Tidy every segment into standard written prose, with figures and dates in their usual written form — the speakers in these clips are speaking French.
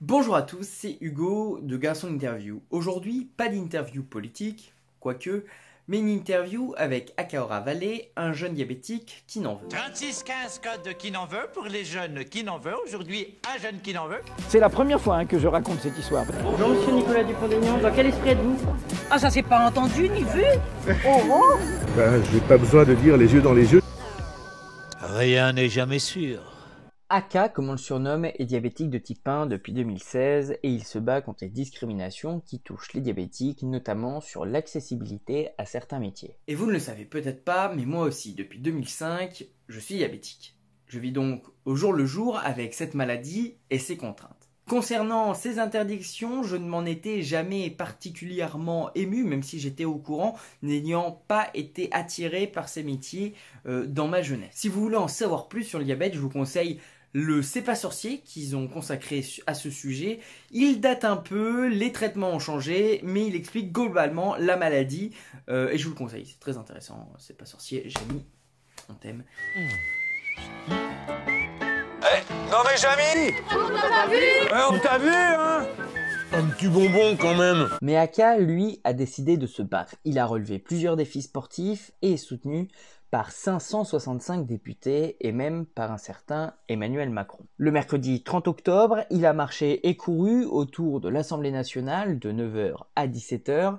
Bonjour à tous, c'est Hugo de Garçon Interview. Aujourd'hui, pas d'interview politique, quoique, mais une interview avec Akaora Vallée, un jeune diabétique qui n'en veut. 3615 code de qui n'en veut pour les jeunes qui n'en veut. Aujourd'hui, un jeune qui n'en veut. C'est la première fois que je raconte cette histoire. Bonjour monsieur Nicolas Dupont-Aignan, dans quel esprit êtes-vous? Ah, ça s'est pas entendu ni vu. J'ai pas besoin de dire les yeux dans les yeux. Rien n'est jamais sûr. Aka, comme on le surnomme, est diabétique de type 1 depuis 2016 et il se bat contre les discriminations qui touchent les diabétiques, notamment sur l'accessibilité à certains métiers. Et vous ne le savez peut-être pas, mais moi aussi, depuis 2005, je suis diabétique. Je vis donc au jour le jour avec cette maladie et ses contraintes. Concernant ces interdictions, je ne m'en étais jamais particulièrement ému, même si j'étais au courant, n'ayant pas été attiré par ces métiers dans ma jeunesse. Si vous voulez en savoir plus sur le diabète, je vous conseille le C'est pas sorcier qu'ils ont consacré à ce sujet. Il date un peu, les traitements ont changé, mais il explique globalement la maladie et je vous le conseille, c'est très intéressant. C'est pas sorcier, Jamy, on t'aime. Non mais Jamy, on t'a vu, hein? Un petit bonbon quand même. Mais Aka, lui, a décidé de se battre. Il a relevé plusieurs défis sportifs et est soutenu par 565 députés et même par un certain Emmanuel Macron. Le mercredi 30 octobre, il a marché et couru autour de l'Assemblée nationale de 9h à 17h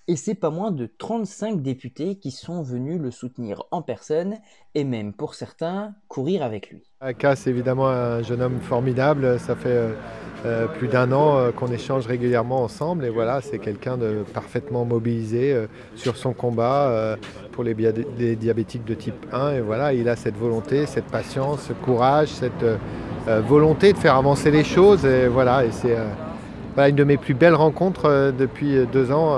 et c'est pas moins de 35 députés qui sont venus le soutenir en personne et même pour certains courir avec lui. Aka, c'est évidemment un jeune homme formidable, ça fait plus d'un an qu'on échange régulièrement ensemble et voilà, c'est quelqu'un de parfaitement mobilisé sur son combat pour les diabétiques de type 1 et voilà, il a cette volonté, cette patience, ce courage, cette volonté de faire avancer les choses et voilà, et c'est une de mes plus belles rencontres depuis 2 ans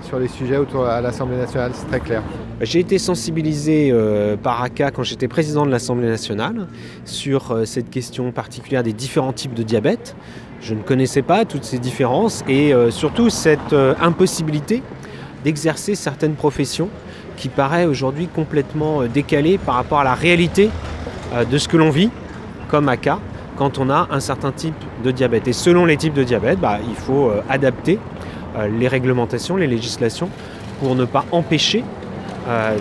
sur les sujets autour à l'Assemblée nationale, c'est très clair. J'ai été sensibilisé par Aka quand j'étais président de l'Assemblée nationale sur cette question particulière des différents types de diabète. Je ne connaissais pas toutes ces différences et surtout cette impossibilité d'exercer certaines professions qui paraît aujourd'hui complètement décalée par rapport à la réalité de ce que l'on vit comme Aka quand on a un certain type de diabète. Et selon les types de diabète, il faut adapter les réglementations, les législations pour ne pas empêcher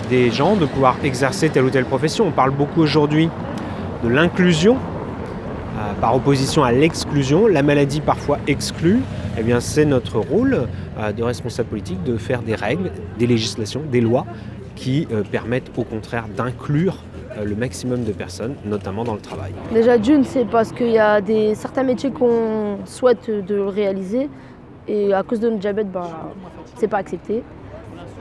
des gens de pouvoir exercer telle ou telle profession. On parle beaucoup aujourd'hui de l'inclusion par opposition à l'exclusion. La maladie parfois exclue. Eh bien, c'est notre rôle de responsable politique de faire des règles, des législations, des lois qui permettent au contraire d'inclure le maximum de personnes, notamment dans le travail. Déjà d'une, c'est parce qu'il y a certains métiers qu'on souhaite de réaliser et à cause de notre diabète, c'est pas accepté.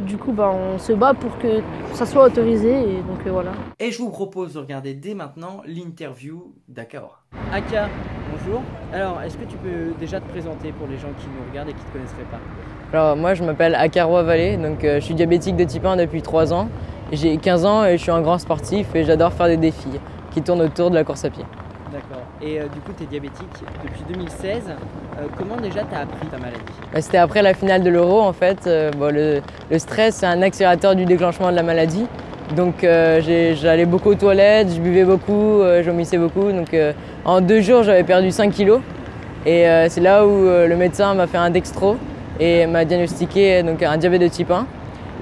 Du coup, on se bat pour que ça soit autorisé et donc voilà. Et je vous propose de regarder dès maintenant l'interview d'Akaora. Aka, bonjour. Alors, est-ce que tu peux déjà te présenter pour les gens qui nous regardent et qui ne te connaisseraient pas? Alors moi je m'appelle Akaora Vallée, donc je suis diabétique de type 1 depuis 3 ans. J'ai 15 ans et je suis un grand sportif et j'adore faire des défis qui tournent autour de la course à pied. D'accord. Et du coup tu es diabétique depuis 2016. Comment déjà tu as appris ta maladie? C'était après la finale de l'Euro en fait. Le stress c'est un accélérateur du déclenchement de la maladie. Donc j'allais beaucoup aux toilettes, je buvais beaucoup, je vomissais beaucoup. Donc en 2 jours j'avais perdu 5 kilos. Et c'est là où le médecin m'a fait un dextro et m'a diagnostiqué donc, un diabète de type 1.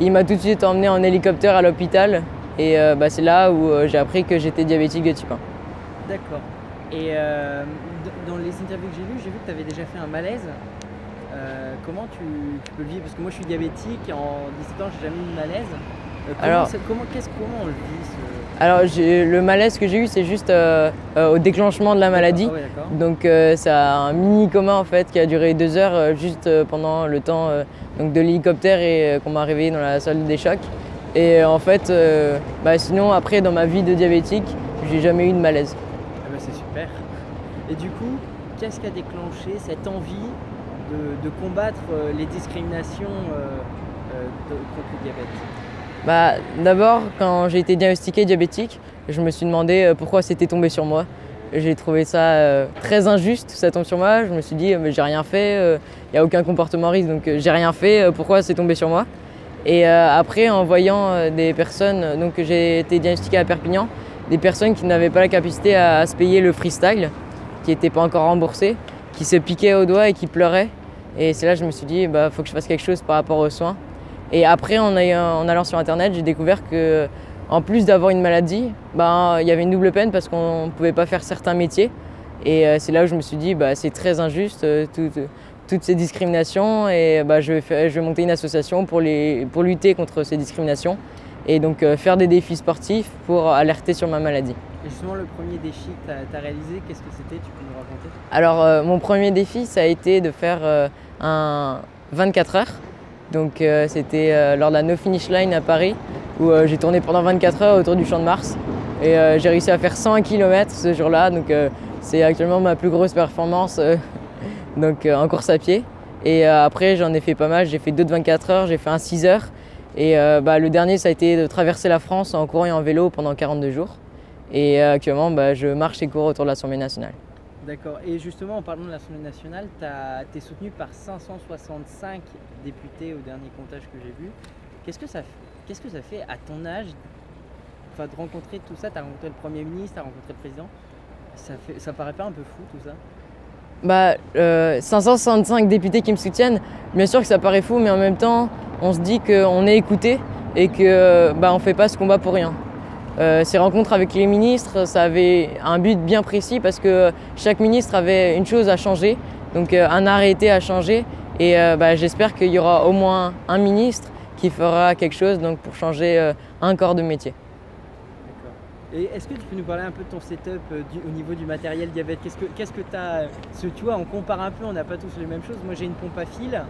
Il m'a tout de suite emmené en hélicoptère à l'hôpital et c'est là où j'ai appris que j'étais diabétique de type 1. D'accord. Et dans les interviews que j'ai vu que tu avais déjà fait un malaise. Comment tu peux le vivre? Parce que moi je suis diabétique, en 17 ans j'ai jamais eu de malaise. Comment on le vit Alors le malaise que j'ai eu c'est juste au déclenchement de la maladie. Ah ouais, donc c'est un mini coma en fait qui a duré 2 heures juste pendant le temps donc de l'hélicoptère et qu'on m'a réveillé dans la salle des chocs. Et en fait sinon après dans ma vie de diabétique j'ai jamais eu de malaise. Ah c'est super. Et du coup qu'est-ce qui a déclenché cette envie de combattre les discriminations contre le diabète? D'abord, quand j'ai été diagnostiqué diabétique, je me suis demandé pourquoi c'était tombé sur moi. J'ai trouvé ça très injuste, ça tombe sur moi. Je me suis dit, j'ai rien fait, il n'y a aucun comportement à risque, donc j'ai rien fait, pourquoi c'est tombé sur moi? Et après, en voyant des personnes, donc j'ai été diagnostiqué à Perpignan, des personnes qui n'avaient pas la capacité à se payer le freestyle, qui n'était pas encore remboursé. qui se piquait au doigt et qui pleurait. Et c'est là que je me suis dit, faut que je fasse quelque chose par rapport aux soins. Et après, en allant sur Internet, j'ai découvert que, en plus d'avoir une maladie, il y avait une double peine parce qu'on ne pouvait pas faire certains métiers. Et c'est là où je me suis dit, c'est très injuste, toutes ces discriminations. Et je vais monter une association pour lutter contre ces discriminations. Et donc faire des défis sportifs pour alerter sur ma maladie. Et justement, le premier défi que tu as réalisé, qu'est-ce que c'était? Tu peux nous raconter? Alors, mon premier défi, ça a été de faire un 24 heures. Donc, c'était lors de la No Finish Line à Paris, où j'ai tourné pendant 24 heures autour du Champ de Mars. Et j'ai réussi à faire 101 km ce jour-là. Donc, c'est actuellement ma plus grosse performance en course à pied. Et après, j'en ai fait pas mal. J'ai fait 2 de 24 heures, j'ai fait un 6 heures. Et le dernier, ça a été de traverser la France en courant et en vélo pendant 42 jours. Et actuellement, je marche et cours autour de l'Assemblée nationale. D'accord. Et justement, en parlant de l'Assemblée nationale, tu es soutenu par 565 députés au dernier comptage que j'ai vu. Qu'est-ce que ça fait à ton âge de rencontrer tout ça? Tu as rencontré le Premier ministre, tu as rencontré le Président. Ça paraît pas un peu fou tout ça? 565 députés qui me soutiennent, bien sûr que ça paraît fou, mais en même temps, on se dit qu'on est écouté et qu'on ne fait pas ce combat pour rien. Ces rencontres avec les ministres, ça avait un but bien précis parce que chaque ministre avait une chose à changer, donc un arrêté à changer. Et j'espère qu'il y aura au moins un ministre qui fera quelque chose pour changer un corps de métier. Et est-ce que tu peux nous parler un peu de ton setup au niveau du matériel diabète? Qu'est-ce que tu as? Tu vois, on compare un peu, on n'a pas tous les mêmes choses. Moi, j'ai une pompe à fil,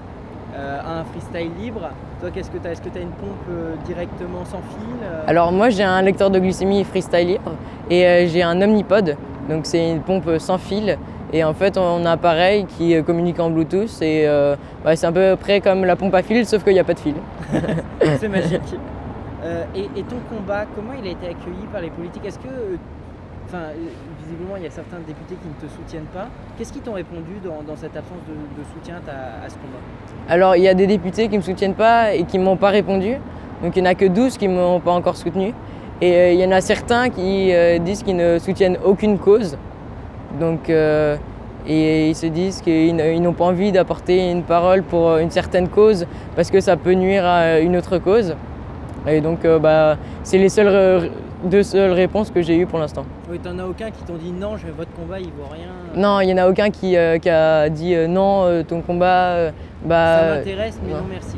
un freestyle libre. Toi, qu'est-ce que tu as? Est-ce que tu as une pompe directement sans fil? Alors moi, j'ai un lecteur de glycémie freestyle libre et j'ai un Omnipod. Donc c'est une pompe sans fil. Et en fait, on a un appareil qui communique en Bluetooth. Et c'est à peu près comme la pompe à fil, sauf qu'il n'y a pas de fil. C'est magique. Et ton combat, comment il a été accueilli par les politiques? Est-ce que, visiblement, il y a certains députés qui ne te soutiennent pas. Qu'est-ce qu'ils t'ont répondu dans cette absence de soutien à ce combat? Alors, il y a des députés qui ne me soutiennent pas et qui ne m'ont pas répondu. Donc, il n'y en a que 12 qui ne m'ont pas encore soutenu. Et il y en a certains qui disent qu'ils ne soutiennent aucune cause. Donc, et ils se disent qu'ils n'ont pas envie d'apporter une parole pour une certaine cause parce que ça peut nuire à une autre cause. Et donc, c'est les deux seules réponses que j'ai eues pour l'instant. Oui, t'en as aucun qui t'ont dit non, votre combat, il vaut rien? Non, il n'y en a aucun qui a dit non, ton combat. Ça m'intéresse, mais non merci.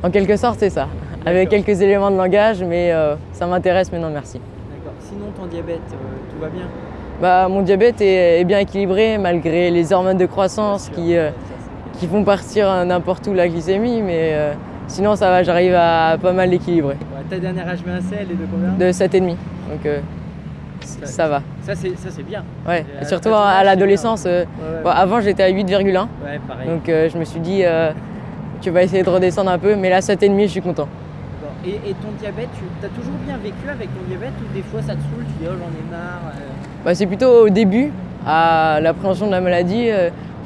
En quelque sorte, c'est ça. Avec quelques éléments de langage, mais ça m'intéresse, mais non merci. D'accord. Sinon, ton diabète, tout va bien? Mon diabète est bien équilibré malgré les hormones de croissance qui font partir n'importe où la glycémie, mais sinon ça va, j'arrive à pas mal l'équilibrer. Ta dernière HbA1c, elle est de combien? De 7,5, donc ça va. Ça c'est bien. Ouais, et surtout à l'adolescence. Avant j'étais à 8,1, ouais, pareil. donc je me suis dit tu vas essayer de redescendre un peu, mais là 7,5 je suis content. Et ton diabète, tu as toujours bien vécu avec ton diabète ou des fois ça te saoule, tu dis oh j'en ai marre? C'est plutôt au début, à l'appréhension de la maladie,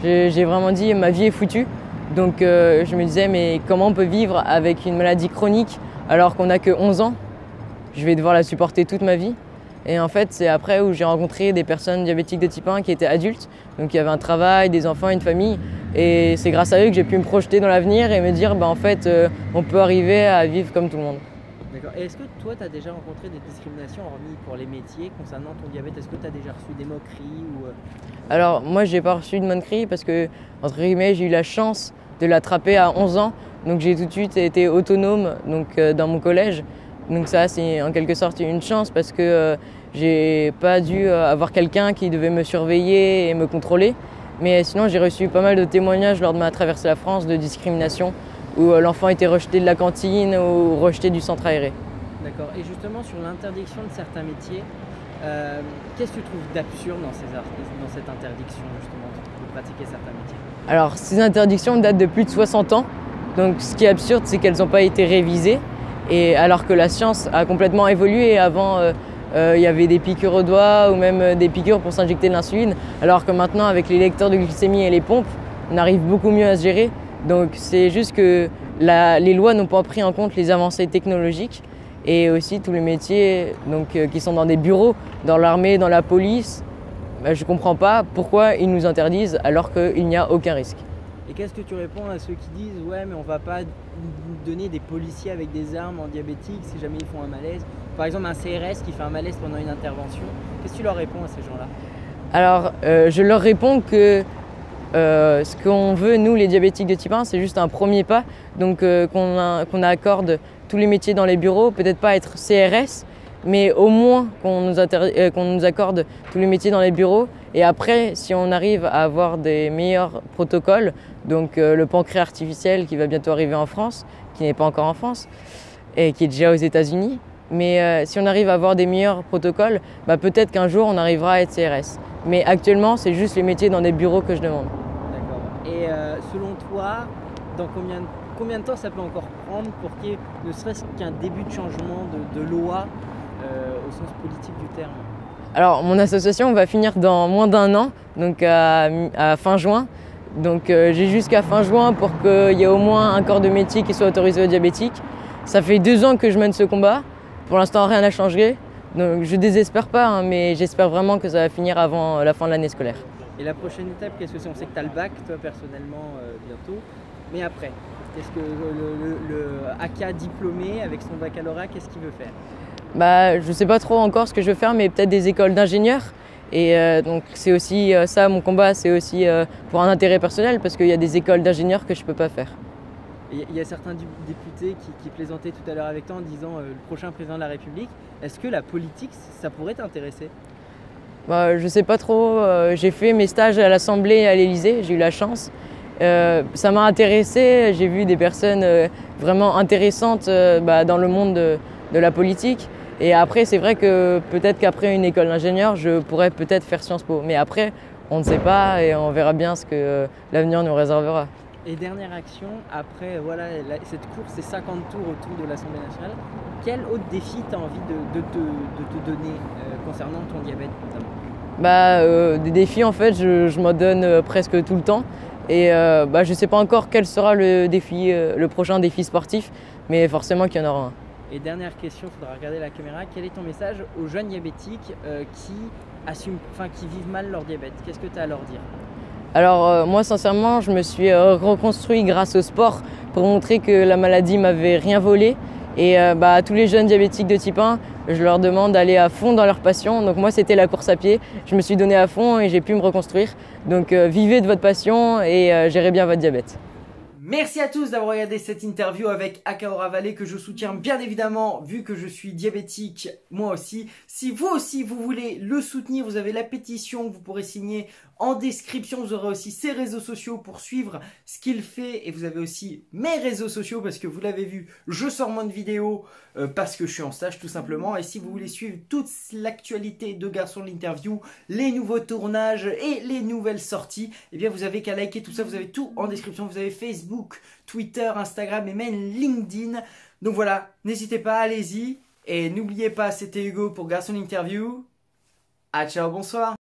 j'ai vraiment dit ma vie est foutue. Donc je me disais mais comment on peut vivre avec une maladie chronique alors qu'on n'a que 11 ans? Je vais devoir la supporter toute ma vie. Et en fait c'est après où j'ai rencontré des personnes diabétiques de type 1 qui étaient adultes. Donc il y avait un travail, des enfants, une famille. Et c'est grâce à eux que j'ai pu me projeter dans l'avenir et me dire en fait on peut arriver à vivre comme tout le monde. D'accord. Et est-ce que toi tu as déjà rencontré des discriminations hormis pour les métiers concernant ton diabète? Est-ce que tu as déjà reçu des moqueries ou... Alors moi j'ai pas reçu de moqueries parce que entre guillemets j'ai eu la chance de l'attraper à 11 ans. Donc j'ai tout de suite été autonome dans mon collège. Donc ça c'est en quelque sorte une chance parce que j'ai pas dû avoir quelqu'un qui devait me surveiller et me contrôler. Mais sinon j'ai reçu pas mal de témoignages lors de ma traversée de la France de discrimination où l'enfant était rejeté de la cantine ou rejeté du centre aéré. D'accord. Et justement sur l'interdiction de certains métiers, qu'est-ce que tu trouves d'absurde dans cette interdiction justement de pratiquer certains métiers? Alors ces interdictions datent de plus de 60 ans. Donc ce qui est absurde c'est qu'elles n'ont pas été révisées. Et alors que la science a complètement évolué. Avant il y avait des piqûres au doigt ou même des piqûres pour s'injecter de l'insuline. Alors que maintenant avec les lecteurs de glycémie et les pompes, on arrive beaucoup mieux à se gérer. Donc c'est juste que les lois n'ont pas pris en compte les avancées technologiques et aussi tous les métiers qui sont dans des bureaux, dans l'armée, dans la police. bah, je comprends pas pourquoi ils nous interdisent alors qu'il n'y a aucun risque. Et qu'est-ce que tu réponds à ceux qui disent « Ouais, mais on va pas donner des policiers avec des armes en diabétique si jamais ils font un malaise ». Par exemple, un CRS qui fait un malaise pendant une intervention. Qu'est-ce que tu leur réponds à ces gens-là? Alors, je leur réponds que ce qu'on veut, nous, les diabétiques de type 1, c'est juste un premier pas. Donc, qu'on accorde tous les métiers dans les bureaux, peut-être pas être CRS, mais au moins qu'on nous accorde tous les métiers dans les bureaux. Et après, si on arrive à avoir des meilleurs protocoles, donc le pancréas artificiel qui va bientôt arriver en France, qui n'est pas encore en France, et qui est déjà aux États-Unis, mais si on arrive à avoir des meilleurs protocoles, bah, peut-être qu'un jour on arrivera à être CRS. Mais actuellement, c'est juste les métiers dans des bureaux que je demande. D'accord. Et selon toi, dans combien de temps ça peut encore prendre pour qu'il y ait ne serait-ce qu'un début de changement de loi au sens politique du terme? Alors, mon association va finir dans moins d'1 an, donc à fin juin. Donc j'ai jusqu'à fin juin pour qu'il y ait au moins un corps de métier qui soit autorisé aux diabétiques. Ça fait 2 ans que je mène ce combat. Pour l'instant, rien n'a changé. Donc je désespère pas, hein, mais j'espère vraiment que ça va finir avant la fin de l'année scolaire. Et la prochaine étape, qu'est-ce que c'est? On sait que tu as le bac, toi personnellement, bientôt. Mais après, qu'est-ce que le AK diplômé avec son baccalauréat, qu'est-ce qu'il veut faire? Bah, je ne sais pas trop encore ce que je veux faire, mais peut-être des écoles d'ingénieurs. Et donc c'est aussi ça, mon combat, c'est aussi pour un intérêt personnel, parce qu'il y a des écoles d'ingénieurs que je ne peux pas faire. Il y a certains députés qui plaisantaient tout à l'heure avec toi en disant le prochain président de la République. Est-ce que la politique, ça pourrait t'intéresser? Bah, je ne sais pas trop. J'ai fait mes stages à l'Assemblée et à l'Élysée, j'ai eu la chance. Ça m'a intéressé, j'ai vu des personnes vraiment intéressantes dans le monde de la politique. Et après, c'est vrai que peut-être qu'après une école d'ingénieur, je pourrais peut-être faire Sciences Po. Mais après, on ne sait pas et on verra bien ce que l'avenir nous réservera. Et dernière action, après voilà, cette course, c'est 50 tours autour de l'Assemblée nationale. Quel autre défi tu as envie de te donner concernant ton diabète notamment? Des défis, en fait, je m'en donne presque tout le temps. Et je ne sais pas encore quel sera le prochain défi sportif, mais forcément qu'il y en aura un. Et dernière question, il faudra regarder la caméra. Quel est ton message aux jeunes diabétiques qui vivent mal leur diabète? Qu'est-ce que tu as à leur dire? Alors moi sincèrement, je me suis reconstruit grâce au sport pour montrer que la maladie m'avait rien volé. Et à tous les jeunes diabétiques de type 1, je leur demande d'aller à fond dans leur passion. Donc moi c'était la course à pied, je me suis donné à fond et j'ai pu me reconstruire. Donc vivez de votre passion et gérez bien votre diabète. Merci à tous d'avoir regardé cette interview avec Akaora Valley que je soutiens bien évidemment vu que je suis diabétique moi aussi. Si vous aussi vous voulez le soutenir, vous avez la pétition que vous pourrez signer en description. Vous aurez aussi ses réseaux sociaux pour suivre ce qu'il fait et vous avez aussi mes réseaux sociaux parce que vous l'avez vu, je sors moins de vidéos parce que je suis en stage tout simplement. Et si vous voulez suivre toute l'actualité de Garçon de l'interview, les nouveaux tournages et les nouvelles sorties, eh bien vous avez qu'à liker tout ça, vous avez tout en description. Vous avez Facebook, Twitter, Instagram et même LinkedIn. Donc voilà, n'hésitez pas, allez-y. Et n'oubliez pas, c'était Hugo pour Garçon d'interview. Ah ciao, bonsoir.